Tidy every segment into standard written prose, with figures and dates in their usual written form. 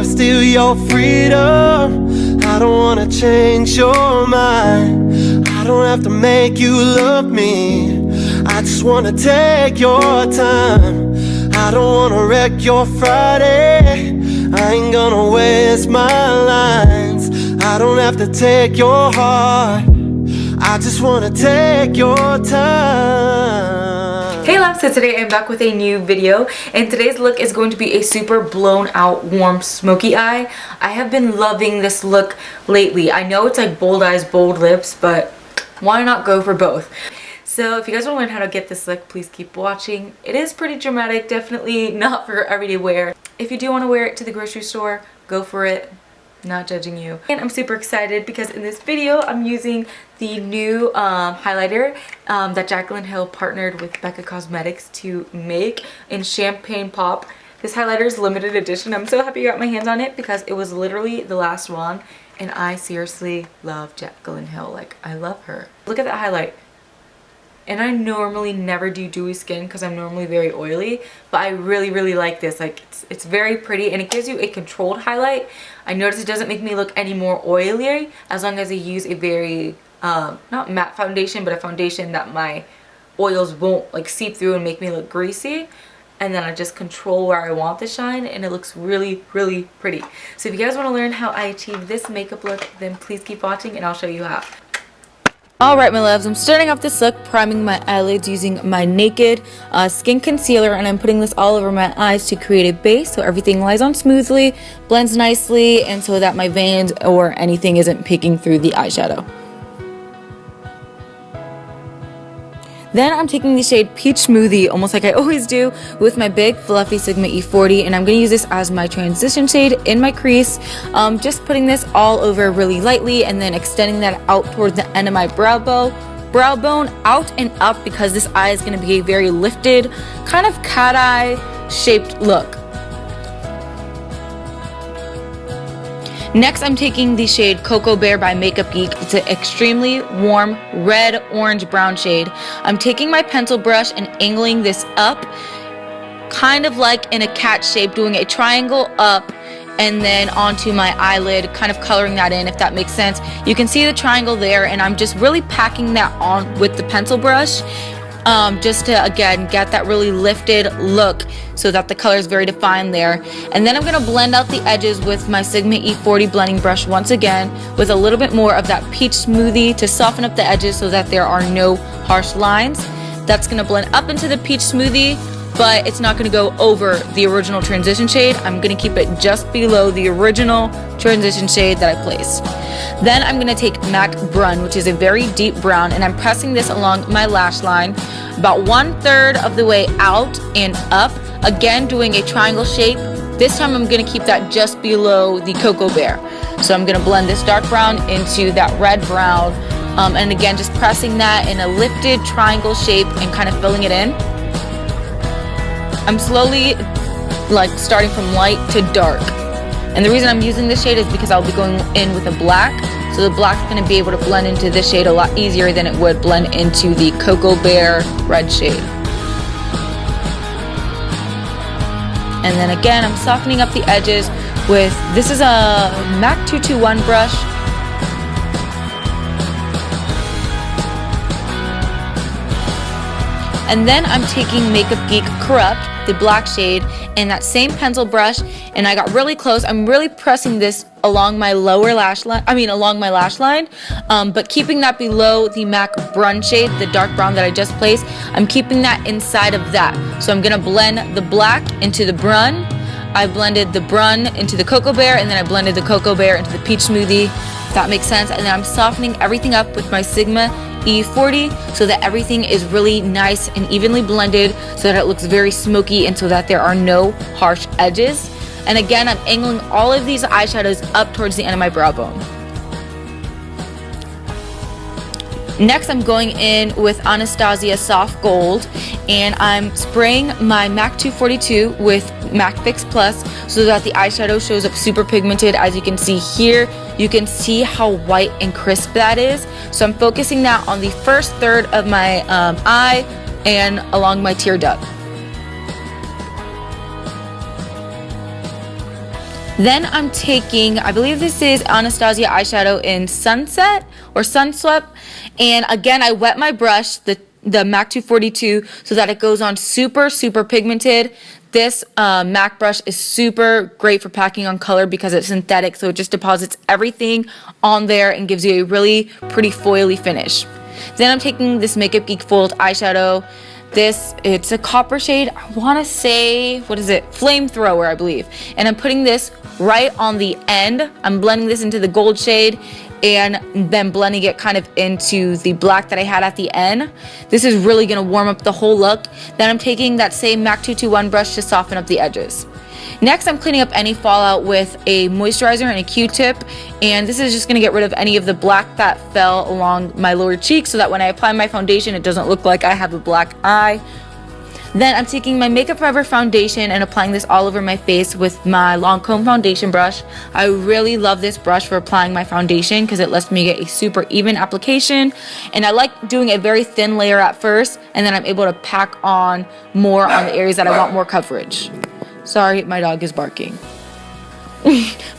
wanna steal your freedom. I don't wanna change your mind. I don't have to make you love me. I just wanna take your time. I don't wanna wreck your Friday. I ain't gonna waste my lines. I don't have to take your heart. I just wanna take your time. Hey loves, so today I'm back with a new video, and today's look is going to be a super blown out warm smoky eye. I have been loving this look lately. I know it's like bold eyes, bold lips, but why not go for both? So if you guys want to learn how to get this look, please keep watching. It is pretty dramatic, definitely not for everyday wear. If you do want to wear it to the grocery store, go for it. Not judging you. And I'm super excited because in this video I'm using the new highlighter that Jaclyn partnered with Becca Cosmetics to make in Champagne Pop. This highlighter is limited edition. I'm so happy I got my hands on it because it was literally the last one, and I seriously love Jaclyn Hill. Like, I love her. Look at that highlight. And I normally never do dewy skin because I'm normally very oily, but I really like this. Like, it's very pretty, and it gives you a controlled highlight. I notice it doesn't make me look any more oily as long as I use a very not matte foundation, but a foundation that my oils won't like seep through and make me look greasy. And then I just control where I want the shine, and it looks really pretty. So if you guys want to learn how I achieve this makeup look, then please keep watching and I'll show you how. Alright my loves, I'm starting off this look priming my eyelids using my Naked Skin Concealer, and I'm putting this all over my eyes to create a base so everything lies on smoothly, blends nicely, and so that my veins or anything isn't peeking through the eyeshadow. Then I'm taking the shade Peach Smoothie, almost like I always do, with my big fluffy Sigma E40, and I'm going to use this as my transition shade in my crease. Just putting this all over really lightly and then extending that out towards the end of my brow bone out and up, because this eye is going to be a very lifted, kind of cat eye shaped look. Next, I'm taking the shade Cocoa Bear by Makeup Geek. It's an extremely warm red, orange, brown shade. I'm taking my pencil brush and angling this up, kind of like in a cat shape, doing a triangle up and then onto my eyelid, kind of coloring that in, if that makes sense. You can see the triangle there, and I'm just really packing that on with the pencil brush. Just to again get that really lifted look so that the color is very defined there. And then I'm going to blend out the edges with my Sigma E40 blending brush once again with a little bit more of that Peach Smoothie to soften up the edges so that there are no harsh lines. That's going to blend up into the Peach Smoothie, but it's not going to go over the original transition shade. I'm going to keep it just below the original transition shade that I placed. Then I'm going to take MAC Brun, which is a very deep brown, and I'm pressing this along my lash line about 1/3 of the way out and up, again doing a triangle shape. This time I'm going to keep that just below the Cocoa Bear. So I'm going to blend this dark brown into that red brown, and again just pressing that in a lifted triangle shape and kind of filling it in. I'm slowly like starting from light to dark. And the reason I'm using this shade is because I'll be going in with a black. So the black's going to be able to blend into this shade a lot easier than it would blend into the Cocoa Bear red shade. And then again, I'm softening up the edges with, this is a MAC 221 brush. And then I'm taking Makeup Geek Corrupt, the black shade, and that same pencil brush, and I got really close. I'm really pressing this along my lower lash line, along my lash line, but keeping that below the MAC Brun shade, the dark brown that I just placed. I'm keeping that inside of that. So I'm gonna blend the black into the Brun. I blended the Brun into the Cocoa Bear, and then I blended the Cocoa Bear into the Peach Smoothie, if that makes sense. And then I'm softening everything up with my Sigma E40 so that everything is really nice and evenly blended, so that it looks very smoky and so that there are no harsh edges. And again, I'm angling all of these eyeshadows up towards the end of my brow bone. Next, I'm going in with Anastasia Soft Gold, and I'm spraying my MAC 242 with MAC Fix Plus so that the eyeshadow shows up super pigmented. As you can see here, you can see how white and crisp that is. So I'm focusing that on the first third of my eye and along my tear duct. Then I'm taking, I believe this is Anastasia eyeshadow in Sunset or Sunswept. And again, I wet my brush, the MAC 242, so that it goes on super, super pigmented. This MAC brush is super great for packing on color because it's synthetic, so it just deposits everything on there and gives you a really pretty foily finish. Then I'm taking this Makeup Geek Foiled eyeshadow. It's a copper shade. I want to say, what is it? Flamethrower, I believe. And I'm putting this right on the end. I'm blending this into the gold shade and then blending it kind of into the black that I had at the end. This is really going to warm up the whole look. Then I'm taking that same MAC 221 brush to soften up the edges. Next, I'm cleaning up any fallout with a moisturizer and a Q-tip, and this is just going to get rid of any of the black that fell along my lower cheek so that when I apply my foundation, it doesn't look like I have a black eye. Then I'm taking my Makeup Forever foundation and applying this all over my face with my Lancome foundation brush. I really love this brush for applying my foundation because it lets me get a super even application, and I like doing a very thin layer at first, and then I'm able to pack on more on the areas that I want more coverage. Sorry, my dog is barking.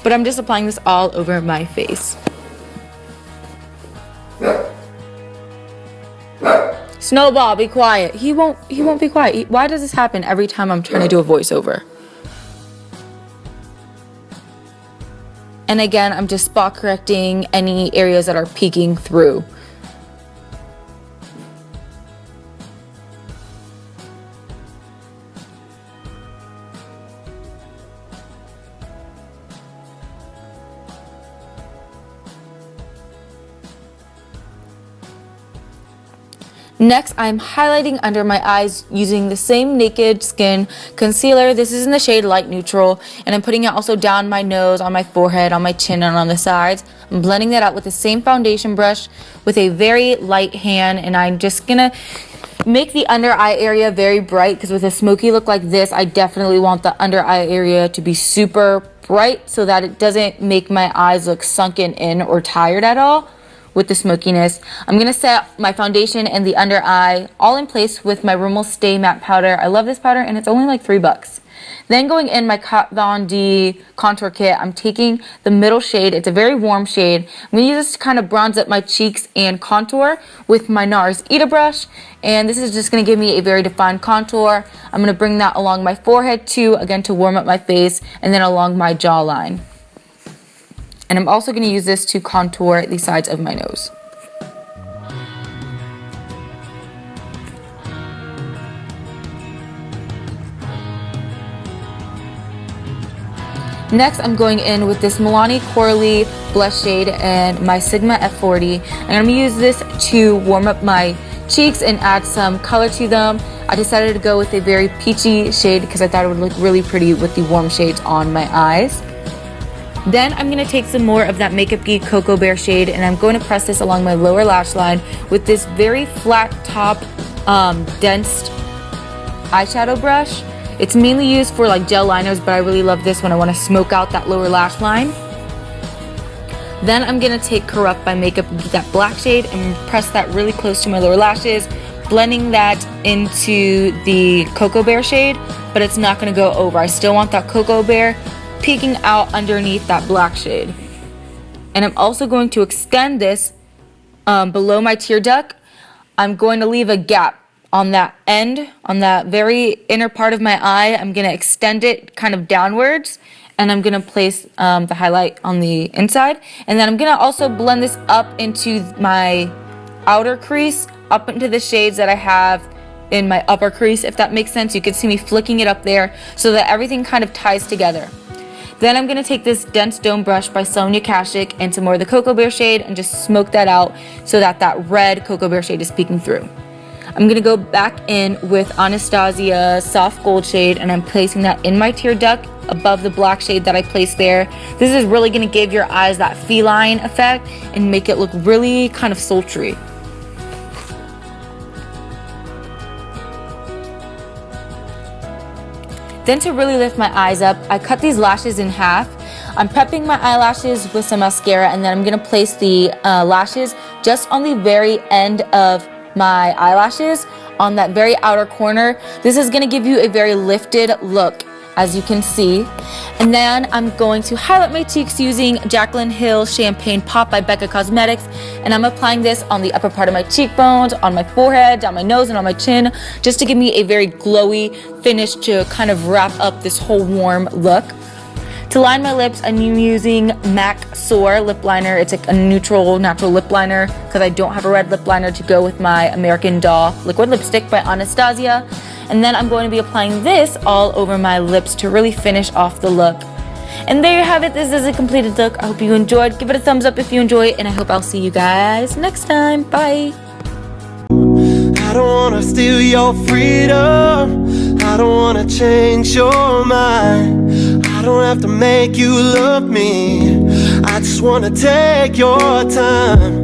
But I'm just applying this all over my face. Snowball, be quiet. He won't be quiet. Why does this happen every time I'm trying to do a voiceover? And again, I'm just spot correcting any areas that are peeking through. Next, I'm highlighting under my eyes using the same Naked Skin concealer. This is in the shade Light Neutral, and I'm putting it also down my nose, on my forehead, on my chin, and on the sides. I'm blending that out with the same foundation brush with a very light hand, and I'm just gonna make the under eye area very bright because with a smoky look like this, I definitely want the under eye area to be super bright so that it doesn't make my eyes look sunken in or tired at all. With the smokiness, I'm going to set my foundation and the under eye all in place with my Rimmel Stay Matte powder. I love this powder and it's only like $3. Then going in my Kat Von D contour kit, I'm taking the middle shade. It's a very warm shade. I'm going to use this to kind of bronze up my cheeks and contour with my NARS Ita brush. And this is just going to give me a very defined contour. I'm going to bring that along my forehead too, again to warm up my face, and then along my jawline. And I'm also going to use this to contour the sides of my nose. Next, I'm going in with this Milani Corally blush shade and my Sigma F40. And I'm going to use this to warm up my cheeks and add some color to them. I decided to go with a very peachy shade because I thought it would look really pretty with the warm shades on my eyes. Then I'm going to take some more of that Makeup Geek Cocoa Bear shade and I'm going to press this along my lower lash line with this very flat top dense eyeshadow brush. It's mainly used for like gel liners, but I really love this when I want to smoke out that lower lash line. Then I'm going to take Corrupt by Makeup Geek, that black shade, and press that really close to my lower lashes, blending that into the Cocoa Bear shade, but it's not going to go over. I still want that Cocoa Bear peeking out underneath that black shade. And I'm also going to extend this below my tear duct. I'm going to leave a gap on that end, on that very inner part of my eye. I'm going to extend it kind of downwards, and I'm going to place the highlight on the inside. And then I'm going to also blend this up into my outer crease, up into the shades that I have in my upper crease, if that makes sense. You can see me flicking it up there so that everything kind of ties together. Then I'm going to take this Dense Dome brush by Sonia Kashuk and some more of the Cocoa Bear shade and just smoke that out so that that red Cocoa Bear shade is peeking through. I'm going to go back in with Anastasia Soft Gold shade and I'm placing that in my tear duct above the black shade that I placed there. This is really going to give your eyes that feline effect and make it look really kind of sultry. Then to really lift my eyes up, I cut these lashes in half. I'm prepping my eyelashes with some mascara and then I'm going to place the lashes just on the very end of my eyelashes on that very outer corner. This is going to give you a very lifted look as you can see. And then I'm going to highlight my cheeks using Jaclyn Hill Champagne Pop by Becca Cosmetics. And I'm applying this on the upper part of my cheekbones, on my forehead, down my nose, and on my chin, just to give me a very glowy finish to kind of wrap up this whole warm look. To line my lips, I'm using MAC Soar lip liner. It's like a neutral, natural lip liner because I don't have a red lip liner to go with my American Doll liquid lipstick by Anastasia. And then I'm going to be applying this all over my lips to really finish off the look. And there you have it. This is a completed look. I hope you enjoyed. Give it a thumbs up if you enjoy it, and I hope I'll see you guys next time. Bye. I don't wanna steal your freedom. I don't wanna change your mind. I don't have to make you love me. I just wanna take your time.